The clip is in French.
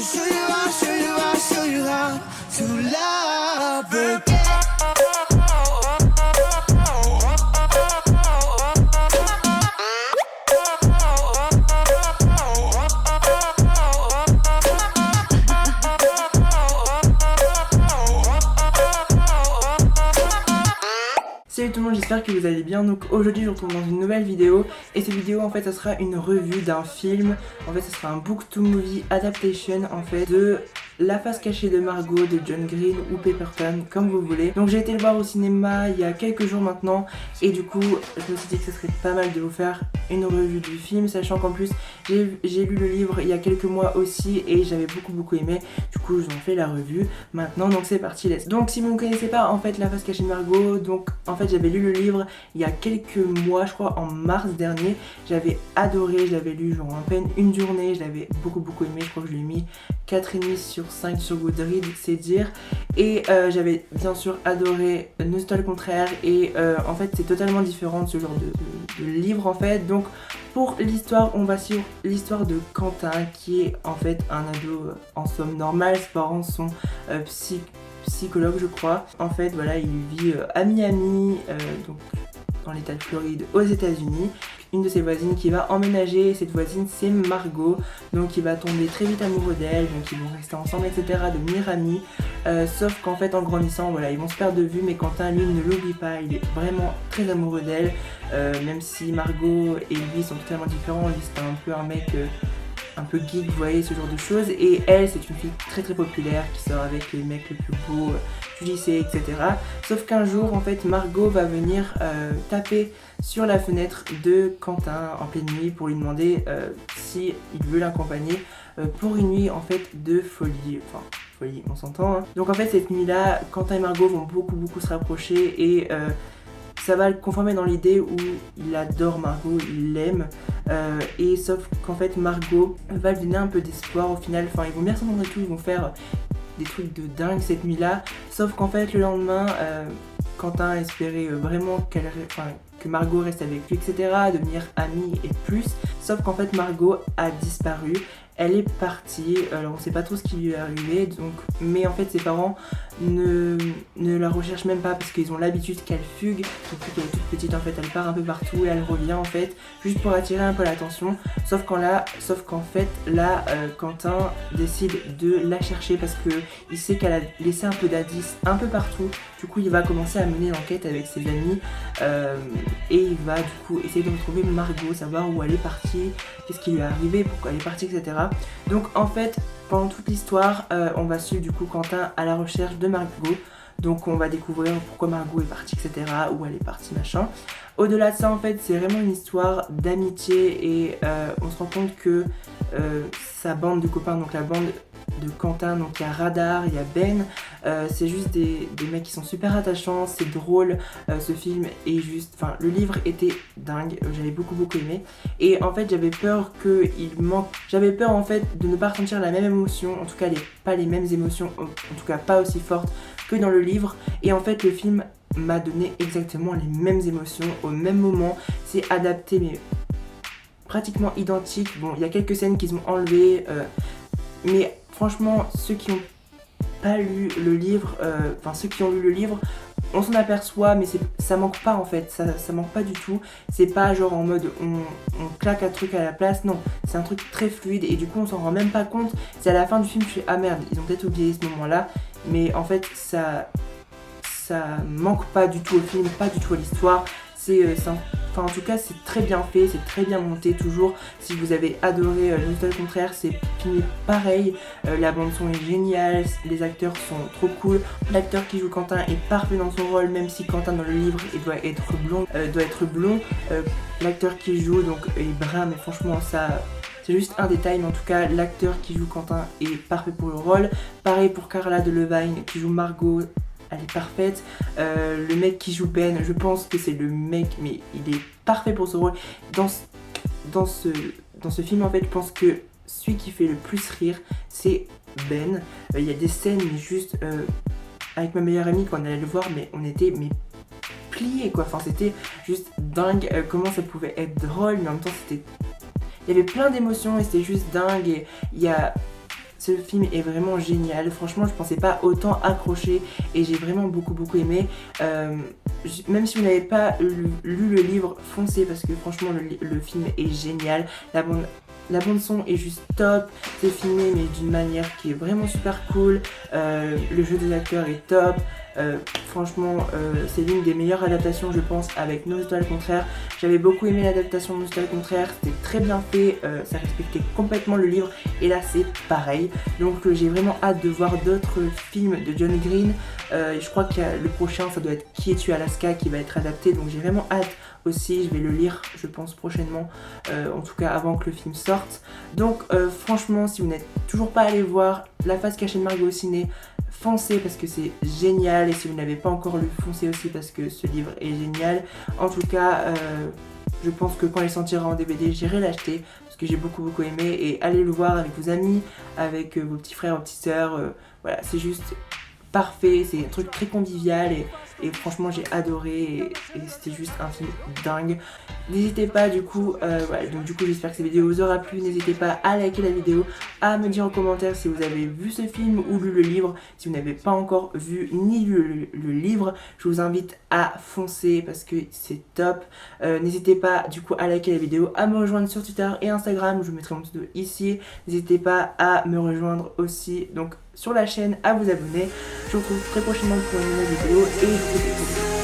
show you how, show you how, show you how to love again. Salut tout le monde, j'espère que vous allez bien. Donc aujourd'hui je vous retrouve dans une nouvelle vidéo. Et cette vidéo en fait ça sera une revue d'un film. En fait ça sera un book to movie adaptation en fait de La face cachée de Margot de John Green ou Pepperton, comme vous voulez. Donc j'ai été le voir au cinéma il y a quelques jours maintenant. Et du coup je me suis dit que ce serait pas mal de vous faire une revue du film, sachant qu'en plus j'ai lu le livre il y a quelques mois aussi et j'avais beaucoup aimé. Du coup j'en fais la revue maintenant, donc c'est parti. Donc si vous ne connaissez pas en fait La face cachée de Margot, donc en fait j'avais lu le livre il y a quelques mois, je crois en mars dernier. J'avais adoré, je l'avais lu genre à peine une journée, je l'avais beaucoup aimé. Je crois que je lui ai mis 4,5 sur 5 sur Goodreads, c'est dire. Et j'avais bien sûr adoré Ne c'est pas le contraire. Et en fait c'est totalement différent de ce genre de livre en fait. Donc pour l'histoire, on va suivre l'histoire de Quentin qui est en fait un ado en somme normale. Ses parents sont psychologue je crois. En fait voilà, il vit à Miami, donc dans l'état de Floride aux États-Unis. Une de ses voisines qui va emménager, et cette voisine c'est Margot, donc il va tomber très vite amoureux d'elle, donc ils vont rester ensemble etc, devenir amis, sauf qu'en fait en grandissant voilà ils vont se perdre de vue, mais Quentin lui ne l'oublie pas, il est vraiment très amoureux d'elle, même si Margot et lui sont totalement différents. Lui c'est un peu un mec un peu geek, vous voyez, ce genre de choses, et elle c'est une fille très populaire qui sort avec les mecs les plus beaux du lycée etc. Sauf qu'un jour en fait Margot va venir taper sur la fenêtre de Quentin en pleine nuit pour lui demander si il veut l'accompagner pour une nuit en fait de folie, enfin folie on s'entend hein. Donc en fait cette nuit là Quentin et Margot vont beaucoup se rapprocher et ça va le conformer dans l'idée où il adore Margot, il l'aime, et sauf qu'en fait Margot va lui donner un peu d'espoir au final. Enfin ils vont bien s'entendre et tout, ils vont faire des trucs de dingue cette nuit là, sauf qu'en fait le lendemain Quentin espérait vraiment que Margot reste avec lui etc, devenir amie et plus, sauf qu'en fait Margot a disparu. Elle est partie, alors on sait pas trop ce qui lui est arrivé, donc, mais en fait ses parents ne la recherchent même pas parce qu'ils ont l'habitude qu'elle fugue. Depuis qu'elle est toute petite en fait elle part un peu partout et elle revient en fait juste pour attirer un peu l'attention, sauf qu'en fait là Quentin décide de la chercher parce que il sait qu'elle a laissé un peu d'indices un peu partout. Du coup il va commencer à mener l'enquête avec ses amis et il va du coup essayer de retrouver Margot, savoir où elle est partie, qu'est-ce qui lui est arrivé, pourquoi elle est partie etc. Donc en fait pendant toute l'histoire on va suivre du coup Quentin à la recherche de Margot. Donc on va découvrir pourquoi Margot est partie etc, où elle est partie machin. Au-delà de ça en fait c'est vraiment une histoire d'amitié et on se rend compte que sa bande de copains, donc la bande de Quentin, donc il y a Radar, il y a Ben, c'est juste des mecs qui sont super attachants, c'est drôle, ce film est juste, enfin le livre était dingue, j'avais beaucoup aimé, et en fait j'avais peur en fait de ne pas ressentir la même émotion, en tout cas pas les mêmes émotions, en tout cas pas aussi fortes que dans le livre, et en fait le film m'a donné exactement les mêmes émotions au même moment. C'est adapté mais pratiquement identique. Bon, il y a quelques scènes qui sont enlevées, mais franchement ceux qui n'ont pas lu le livre, enfin ceux qui ont lu le livre, on s'en aperçoit, mais ça manque pas en fait, ça manque pas du tout. C'est pas genre en mode on claque un truc à la place, non, c'est un truc très fluide et du coup on s'en rend même pas compte. C'est à la fin du film je suis ah merde, ils ont peut-être oublié ce moment là, mais en fait ça manque pas du tout au film, pas du tout à l'histoire. Enfin en tout cas c'est très bien fait, c'est très bien monté toujours. Si vous avez adoré Ne c'est pas le contraire, c'est filmé pareil, la bande son est géniale, les acteurs sont trop cool. L'acteur qui joue Quentin est parfait dans son rôle, même si Quentin dans le livre il doit être blond, l'acteur qui joue donc est brun, mais franchement ça c'est juste un détail, mais en tout cas l'acteur qui joue Quentin est parfait pour le rôle. Pareil pour Carla Delevingne qui joue Margot, elle est parfaite. Le mec qui joue Ben, je pense que c'est le mec, mais il est parfait pour ce rôle. Dans ce film en fait, je pense que celui qui fait le plus rire c'est Ben. Il y a des scènes mais juste avec ma meilleure amie quand on allait le voir, mais on était pliés quoi. Enfin c'était juste dingue comment ça pouvait être drôle, mais en même temps il y avait plein d'émotions et c'était juste dingue. Et Ce film est vraiment génial, franchement je pensais pas autant accrocher et j'ai vraiment beaucoup aimé. Même si vous n'avez pas lu le livre, foncez parce que franchement le film est génial. La bande son est juste top, c'est filmé mais d'une manière qui est vraiment super cool. Le jeu des acteurs est top. Franchement c'est l'une des meilleures adaptations je pense avec Nos étoiles contraires. J'avais beaucoup aimé l'adaptation de Nos étoiles contraires, c'était très bien fait, ça respectait complètement le livre et là c'est pareil. Donc j'ai vraiment hâte de voir d'autres films de John Green. Je crois que le prochain ça doit être Qui es-tu Alaska qui va être adapté, donc j'ai vraiment hâte aussi, je vais le lire je pense prochainement, en tout cas avant que le film sorte. Donc franchement si vous n'êtes toujours pas allé voir La face cachée de Margot au ciné, foncez parce que c'est génial, et si vous n'avez pas encore lu, foncez aussi parce que ce livre est génial. En tout cas je pense que quand il sortira en DVD j'irai l'acheter parce que j'ai beaucoup aimé, et allez le voir avec vos amis, avec vos petits frères, vos petites sœurs, voilà c'est juste parfait, c'est un truc très convivial et franchement j'ai adoré et c'était juste un film dingue. N'hésitez pas du coup, voilà, donc du coup j'espère que cette vidéo vous aura plu, n'hésitez pas à liker la vidéo, à me dire en commentaire si vous avez vu ce film ou lu le livre. Si vous n'avez pas encore vu ni lu le livre, je vous invite à foncer parce que c'est top. N'hésitez pas du coup à liker la vidéo, à me rejoindre sur Twitter et Instagram, je vous mettrai mon pseudo ici. N'hésitez pas à me rejoindre aussi donc sur la chaîne, à vous abonner. Je vous retrouve très prochainement pour une nouvelle vidéo et je vous dis